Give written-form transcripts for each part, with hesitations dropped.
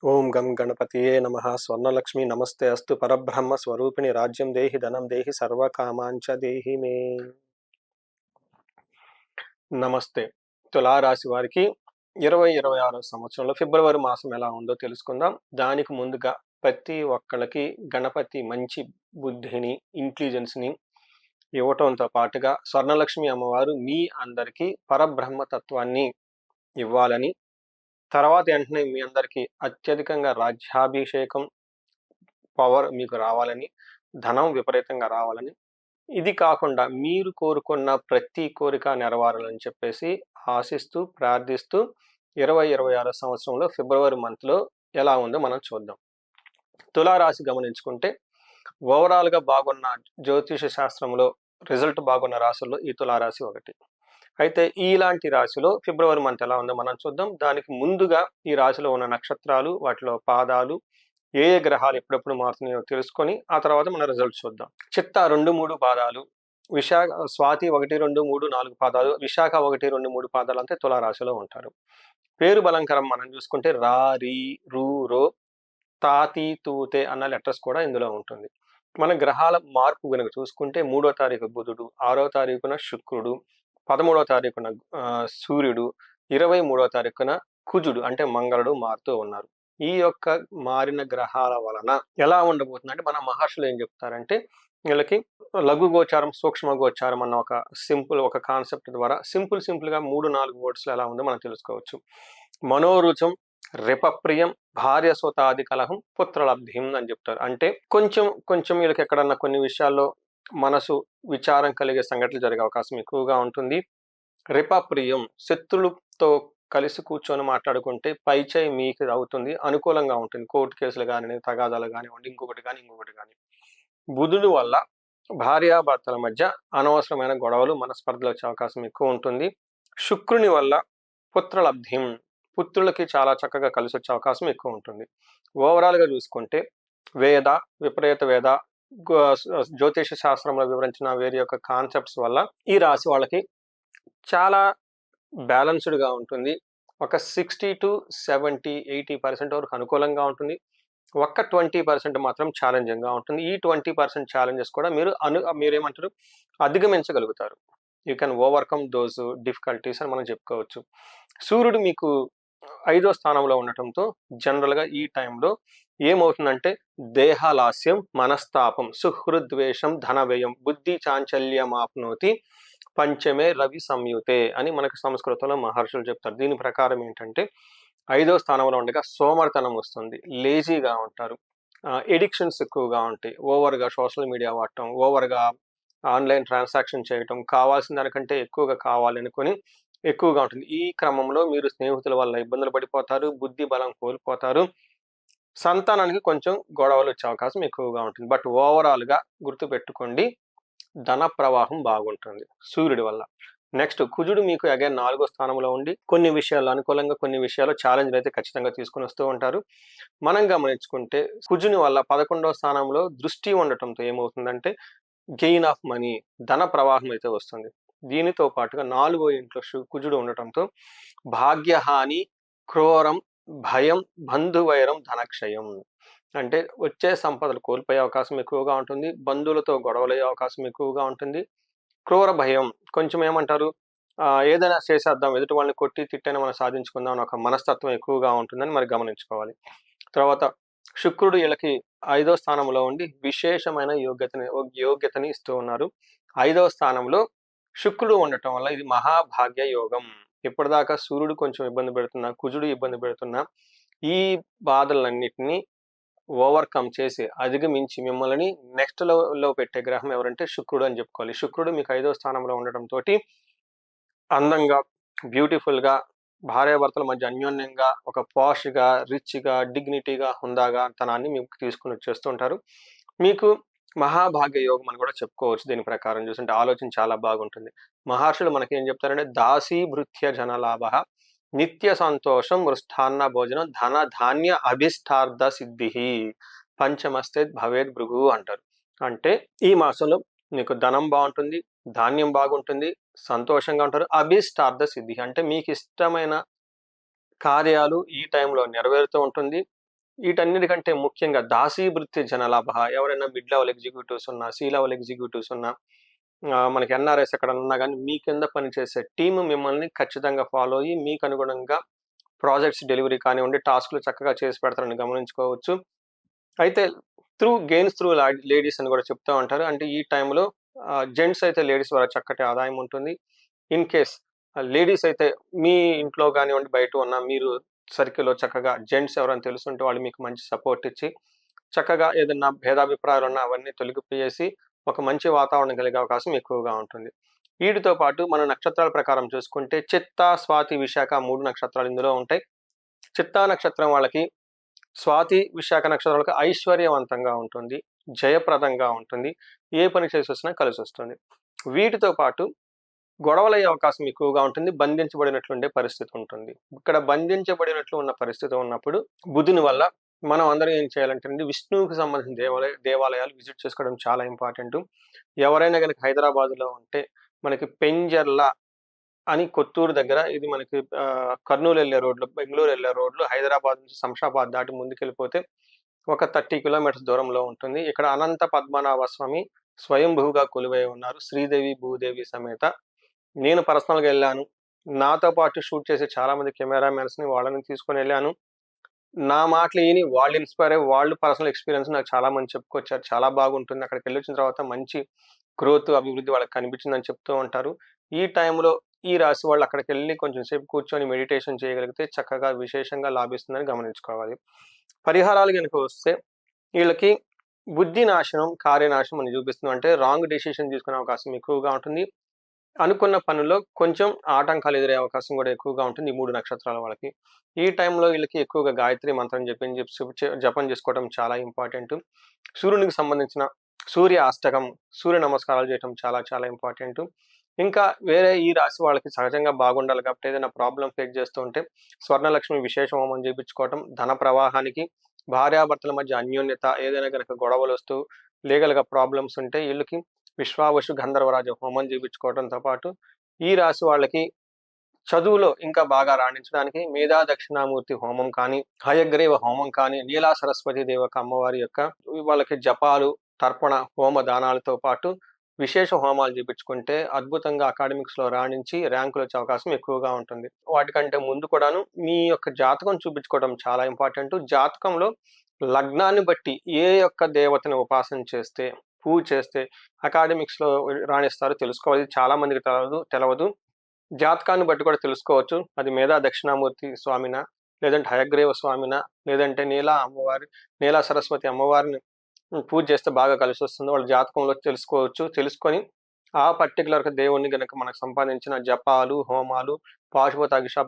ఓం గం గణపతియే నమః. స్వర్ణలక్ష్మి నమస్తే అస్తు. పరబ్రహ్మ స్వరూపిణి రాజ్యం దేహి ధనం దేహి సర్వకామాంచ దేహి మే. నమస్తే. తులారాశి వారికి 2026 సంవత్సరంలో ఫిబ్రవరి మాసం ఎలా ఉందో తెలుసుకుందాం. దానికి ముందుగా ప్రతి ఒక్కళ్ళకి గణపతి మంచి బుద్ధిని, ఇంటెలిజెన్స్ని ఇవ్వటంతో పాటుగా స్వర్ణలక్ష్మి అమ్మవారు మీ అందరికీ పరబ్రహ్మ తత్వాన్ని ఇవ్వాలని, తర్వాత వెంటనే మీ అందరికీ అత్యధికంగా రాజ్యాభిషేకం, పవర్ మీకు రావాలని, ధనం విపరీతంగా రావాలని, ఇది కాకుండా మీరు కోరుకున్న ప్రతి కోరిక నెరవేరాలని చెప్పేసి ఆశిస్తూ, ప్రార్థిస్తూ 2026 సంవత్సరంలో ఫిబ్రవరి మంత్లో ఎలా ఉందో మనం చూద్దాం. తులారాశి గమనించుకుంటే ఓవరాల్గా బాగున్న జ్యోతిష శాస్త్రంలో రిజల్ట్ బాగున్న రాశుల్లో ఈ తులారాశి ఒకటి. అయితే ఇలాంటి రాశిలో ఫిబ్రవరి మంత్ ఎలా ఉందో మనం చూద్దాం. దానికి ముందుగా ఈ రాశిలో ఉన్న నక్షత్రాలు, వాటిలో పాదాలు, ఏ ఏ గ్రహాలు ఎప్పుడెప్పుడు మారుతున్నాయో తెలుసుకొని ఆ తర్వాత మన రిజల్ట్ చూద్దాం. చిత్త 2, 3 పాదాలు, విశాఖ, స్వాతి 1, 2, 3, 4 పాదాలు, విశాఖ 1, 2, 3 పాదాలు అంతే తులారాశిలో ఉంటారు. పేరు బలంకరం మనం చూసుకుంటే రా, రీ, రు, రో, తాతి, తూతే అన్న లెటర్స్ కూడా ఇందులో ఉంటుంది. మన గ్రహాల మార్పు కనుక చూసుకుంటే 3వ తారీఖు బుధుడు, 6వ తారీఖున శుక్రుడు, 13వ తారీఖున సూర్యుడు, 23వ తారీఖున కుజుడు అంటే మంగళుడు మారుతూ ఉన్నారు. ఈ యొక్క మారిన గ్రహాల వలన ఎలా ఉండబోతుంది అంటే మన మహర్షులు ఏం చెప్తారంటే వీళ్ళకి లఘు గోచారం, సూక్ష్మ గోచారం అన్న ఒక కాన్సెప్ట్ ద్వారా సింపుల్గా 3-4 వర్డ్స్లో ఎలా ఉందో మనం తెలుసుకోవచ్చు. మనోరుచం, రిపప్రియం, భార్య సోతాది కలహం, పుత్రలబ్ధిం అని చెప్తారు. అంటే కొంచెం వీళ్ళకి ఎక్కడన్నా కొన్ని విషయాల్లో మనసు విచారం కలిగే సంఘటనలు జరిగే అవకాశం ఎక్కువగా ఉంటుంది. రిపప్రియం, శత్రులతో కలిసి కూర్చొని మాట్లాడుకుంటే పైచేయి మీకు అవుతుంది, అనుకూలంగా ఉంటుంది. కోర్టు కేసులు కానివ్వండి, తగాదాలు కానివ్వండి, ఇంకొకటి కానీ. బుధుడు వల్ల భార్యాభర్తల మధ్య అనవసరమైన గొడవలు, మనస్పర్ధలు వచ్చే అవకాశం ఎక్కువ ఉంటుంది. శుక్రుని వల్ల పుత్రలబ్ధిం, పుత్రులకి చాలా చక్కగా కలిసి వచ్చే అవకాశం ఎక్కువ ఉంటుంది. ఓవరాల్గా చూసుకుంటే వేద, విపరీత వేద, జ్యోతిష శాస్త్రంలో వివరించిన వేరే యొక్క కాన్సెప్ట్స్ వల్ల ఈ రాశి వాళ్ళకి చాలా బ్యాలెన్స్డ్గా ఉంటుంది. ఒక 60 to 70, 80% వరకు అనుకూలంగా ఉంటుంది. ఒక్క 20% మాత్రం ఛాలెంజింగ్గా ఉంటుంది. ఈ 20% ఛాలెంజెస్ కూడా మీరేమంటారు అధిగమించగలుగుతారు. You can overcome those difficulties అని మనం చెప్పుకోవచ్చు. సూర్యుడు మీకు 5వ స్థానంలో ఉండటంతో జనరల్గా ఈ టైంలో ఏమవుతుందంటే దేహలాస్యం, మనస్తాపం, సుహృద్వేషం, ధనవ్యయం, బుద్ధి చాంచల్యం ఆప్నోతి, పంచమే రవి సంయుతే అని మనకు సంస్కృతంలో మహర్షులు చెప్తారు. దీని ప్రకారం ఏంటంటే 5వ స్థానంలో ఉండగా సోమర్తనం వస్తుంది, లేజీగా ఉంటారు, ఎడిక్షన్స్ ఎక్కువగా ఉంటాయి, ఓవర్గా సోషల్ మీడియా వాడటం, ఓవర్గా ఆన్లైన్ ట్రాన్సాక్షన్ చేయటం, కావాల్సిన దానికంటే ఎక్కువగా కావాలనుకొని ఎక్కువగా ఉంటుంది. ఈ క్రమంలో మీరు స్నేహితుల వల్ల ఇబ్బందులు పడిపోతారు, బుద్ధి బలం కోల్పోతారు, సంతానానికి కొంచెం గొడవలు వచ్చే అవకాశం ఎక్కువగా ఉంటుంది. బట్ ఓవరాల్గా గుర్తుపెట్టుకోండి, ధన ప్రవాహం బాగుంటుంది సూర్యుడి వల్ల. నెక్స్ట్ కుజుడు మీకు అగైన్ 4వ స్థానంలో ఉండి కొన్ని విషయాలు అనుకూలంగా, కొన్ని విషయాలు ఛాలెంజ్లు అయితే ఖచ్చితంగా తీసుకుని వస్తూ ఉంటారు. మనం గమనించుకుంటే కుజుని వల్ల 11వ స్థానంలో దృష్టి ఉండటంతో ఏమవుతుందంటే గెయిన్ ఆఫ్ మనీ, ధన ప్రవాహం అయితే వస్తుంది. దీనితో పాటుగా 4వ ఇంట్లో కుజుడు ఉండటంతో భాగ్యహాని, క్రోరం, భయం, బంధువైరం, ధనక్షయం అంటే వచ్చే సంపదలు కోల్పోయే అవకాశం ఎక్కువగా ఉంటుంది. బంధువులతో గొడవలయ్యే అవకాశం ఎక్కువగా ఉంటుంది. క్రూర భయం, కొంచెం ఏమంటారు ఏదైనా చేసేద్దాం, ఎదుటి వాళ్ళని కొట్టి తిట్టైనా మనం సాధించుకుందాం అని ఒక మనస్తత్వం ఎక్కువగా ఉంటుందని మరి గమనించుకోవాలి. తర్వాత శుక్రుడు వీళ్ళకి 5వ స్థానంలో ఉండి విశేషమైన యోగ్యతని ఇస్తూ ఉన్నారు. 5వ స్థానంలో శుక్రుడు ఉండటం వల్ల ఇది మహాభాగ్య యోగం. ఇప్పటిదాకా సూర్యుడు కొంచెం ఇబ్బంది పెడుతున్నా, కుజుడు ఇబ్బంది పెడుతున్నా, ఈ బాధలన్నిటినీ ఓవర్కమ్ చేసి అధిగమించి మిమ్మల్ని నెక్స్ట్ లెవెల్లో పెట్టే గ్రహం ఎవరంటే శుక్రుడు అని చెప్పుకోవాలి. శుక్రుడు మీకు 5వ స్థానంలో ఉండటంతో అందంగా, బ్యూటిఫుల్గా, భార్యాభర్తల మధ్య అన్యోన్యంగా, ఒక పాష్గా, రిచ్గా, డిగ్నిటీగా, హుందాగా తనాన్ని మీకు తీసుకుని వచ్చేస్తూ ఉంటారు. మీకు మహాభాగ్య యోగం అని కూడా చెప్పుకోవచ్చు. దీని ప్రకారం చూస్తుంటే ఆలోచన చాలా బాగుంటుంది. మహర్షులు మనకి ఏం చెప్తారంటే దాసీభృత్య జనలాభ, నిత్య సంతోషం, మృష్టాన్న భోజనం, ధన ధాన్య అభిష్టార్థ సిద్ధి, పంచమస్తే భవేద్ భృగు అంటారు. అంటే ఈ మాసంలో మీకు ధనం బాగుంటుంది, ధాన్యం బాగుంటుంది, సంతోషంగా ఉంటారు. అభిష్టార్థ సిద్ధి అంటే మీకు ఇష్టమైన కార్యాలు ఈ టైంలో నెరవేరుతూ ఉంటుంది. వీటన్నిటికంటే ముఖ్యంగా దాసీభృత్య జనలాభः ఎవరైనా మిడ్ లెవెల్ ఎగ్జిక్యూటివ్స్ ఉన్నా, సి లెవెల్ ఎగ్జిక్యూటివ్స్ ఉన్నా, మనకి ఎన్ఆర్ఐస్ ఎక్కడన్నా ఉన్నా గానీ, మీ కింద పనిచేసే టీమ్ మిమ్మల్ని ఖచ్చితంగా ఫాలో అయ్యి, మీకు అనుగుణంగా ప్రాజెక్ట్స్ డెలివరీ కానివ్వండి, టాస్క్‌లు చక్కగా చేసి పెడతారని గమనించుకోవచ్చు. అయితే గెయిన్స్ త్రూ లేడీస్ అని కూడా చెప్తా ఉంటారు. అంటే ఈ టైంలో జెంట్స్ అయితే లేడీస్ ద్వారా చక్కటి ఆదాయం ఉంటుంది. ఇన్ కేస్ లేడీస్ అయితే మీ ఇంట్లో గానివ్వండి, బయట ఉన్న మీరు సర్కిల్‌లో చక్కగా జెంట్స్ ఎవరైనా తెలుసుంటే వాళ్ళు మీకు మంచి సపోర్ట్ ఇచ్చి, చక్కగా ఏదన్నా భేదాభిప్రాయాలున్నా అవన్నీ తొలగిపోయేసి, ఒక మంచి వాతావరణం కలిగే అవకాశం ఎక్కువగా ఉంటుంది. వీటితో పాటు మన నక్షత్రాల ప్రకారం చూసుకుంటే చిత్త, స్వాతి, విశాఖ 3 నక్షత్రాలు ఇందులో ఉంటాయి. చిత్తా నక్షత్రం వాళ్ళకి స్వాతి, విశాఖ నక్షత్రాలకు ఐశ్వర్యవంతంగా ఉంటుంది. జయప్రదంగా ఉంటుంది. ఏ పని చేసొచ్చినా కలిసొస్తుంది. వీటితో పాటు గొడవలయ్యే అవకాశం ఎక్కువగా ఉంటుంది. బంధించబడినట్లుండే పరిస్థితి ఉంటుంది. ఇక్కడ బంధించబడినట్లు ఉన్న పరిస్థితి ఉన్నప్పుడు బుధుని వల్ల మనం అందరం ఏం చేయాలంటే అండి, విష్ణువుకి సంబంధించిన దేవాలయాలు విజిట్ చేసుకోవడం చాలా ఇంపార్టెంటు. ఎవరైనా గనక హైదరాబాద్‌లో ఉంటే మనకి పెంజర్ల అని కొత్తూరు దగ్గర ఇది మనకి కర్నూలు ఎళ్ళే రోడ్‌లో, బెంగుళూరు ఎళ్ళే రోడ్‌లో హైదరాబాద్ నుంచి శంషాబాద్ దాటి ముందుకెళ్ళిపోతే ఒక 30 కిలోమీటర్స్ దూరంలో ఉంటుంది. ఇక్కడ అనంత పద్మనాభ స్వామి స్వయంభూగా కొలువై ఉన్నారు. శ్రీదేవి, భూదేవి సమేత. నేను పర్సనల్‌గా ఎళ్ళాను. నాతో పాటు షూట్ చేసే చాలామంది కెమెరామాన్స్‌ని వాళ్ళని తీసుకొనెళ్ళాను. నా మాటలు ఇని వాళ్ళు ఇన్‌స్పైర్ అయ్యి వాళ్ళు పర్సనల్ ఎక్స్‌పీరియన్స్ నాకు చాలా మంది చెప్పుకొచ్చారు. చాలా బాగుంటుంది. అక్కడికెళ్ళొచ్చిన తర్వాత మంచి గ్రోత్, అభివృద్ధి వాళ్ళకి కనిపించిందని చెప్తూ ఉంటారు. ఈ టైంలో ఈ రాశి వాళ్ళు అక్కడికెళ్ళి కొంచెం సేపు కూర్చొని మెడిటేషన్ చేయగలిగితే చక్కగా విశేషంగా లాభిస్తుందని గమనించుకోవాలి. పరిహారాలు గనుక వస్తే వీళ్ళకి బుద్ధి నాశనం, కార్యనాశనం అని చూపిస్తుంది. అంటే రాంగ్ డెసిషన్ తీసుకునే అవకాశం ఎక్కువగా ఉంటుంది. అనుకున్న పనుల్లో కొంచెం ఆటంకాలు ఎదురయ్యే అవకాశం కూడా ఎక్కువగా ఉంటుంది ఈ 3 నక్షత్రాల వాళ్ళకి. ఈ టైంలో వీళ్ళకి ఎక్కువగా గాయత్రి మంత్రం జపం చేసుకోవడం చాలా ఇంపార్టెంటు. సూర్యునికి సంబంధించిన సూర్య అష్టకం, సూర్య నమస్కారాలు చేయటం చాలా చాలా ఇంపార్టెంటు. ఇంకా వేరే ఈ రాశి వాళ్ళకి సహజంగా బాగుండాలి కాబట్టి ఏదైనా ప్రాబ్లమ్ ఫేస్ చేస్తూ ఉంటే స్వర్ణలక్ష్మి విశేష హోమం చేపించుకోవటం, ధన ప్రవాహానికి, భార్యాభర్తల మధ్య అన్యోన్యత, ఏదైనా గనక గొడవలొస్తూ లీగల్‌గా ప్రాబ్లమ్స్ ఉంటే ఈళ్ళకి విశ్వావసు గంధర్వరాజ హోమం చేపించుకోవడంతో పాటు ఈ రాశి వాళ్ళకి చదువులో ఇంకా బాగా రాణించడానికి మేధా దక్షిణామూర్తి హోమం కానీ, హయగ్రీవ హోమం కానీ, నీలా సరస్వతి దేవక అమ్మవారి యొక్క వాళ్ళకి జపాలు, తర్పణ, హోమ దానాలతో పాటు విశేష హోమాలు చేపించుకుంటే అద్భుతంగా అకాడమిక్స్‌లో రాణించి ర్యాంకులొచ్చే అవకాశం ఎక్కువగా ఉంటుంది. వాటికంటే ముందు కూడాను మీ యొక్క జాతకం చూపించుకోవడం చాలా ఇంపార్టెంటు. జాతకంలో లగ్నాన్ని బట్టి ఏ యొక్క దేవతని ఉపాసన చేస్తే, పూజ చేస్తే అకాడమిక్స్‌లో రాణిస్తారో తెలుసుకోవాలి. ఇది చాలా మందికి తెలవదు. జాతకాన్ని బట్టి కూడా తెలుసుకోవచ్చు. అది మేధా దక్షిణామూర్తి స్వామినా, లేదంటే హయగ్రీవ స్వామినా, లేదంటే నీలా సరస్వతి అమ్మవారిని పూజ చేస్తే బాగా కలిసొస్తుందో వాళ్ళ జాతకంలో తెలుసుకోవచ్చు. తెలుసుకొని ఆ పర్టిక్యులర్‌గా దేవుడిని గనక మనకు సంపాదించిన జపాలు, హోమాలు,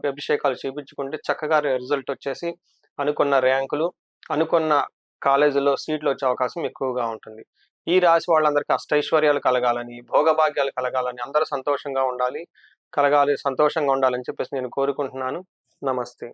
అభిషేకాలు చేపించుకుంటే చక్కగా రిజల్ట్ వచ్చేసి అనుకున్న ర్యాంకులు, అనుకున్న కాలేజీల్లో సీట్‌లొచ్చే అవకాశం ఎక్కువగా ఉంటుంది. ఈ రాశి వాళ్ళందరికీ అష్టైశ్వర్యాలు కలగాలని, భోగభాగ్యాలు కలగాలని, అందరూ సంతోషంగా ఉండాలి, సంతోషంగా ఉండాలని చెప్పేసి నేను కోరుకుంటున్నాను. నమస్తే.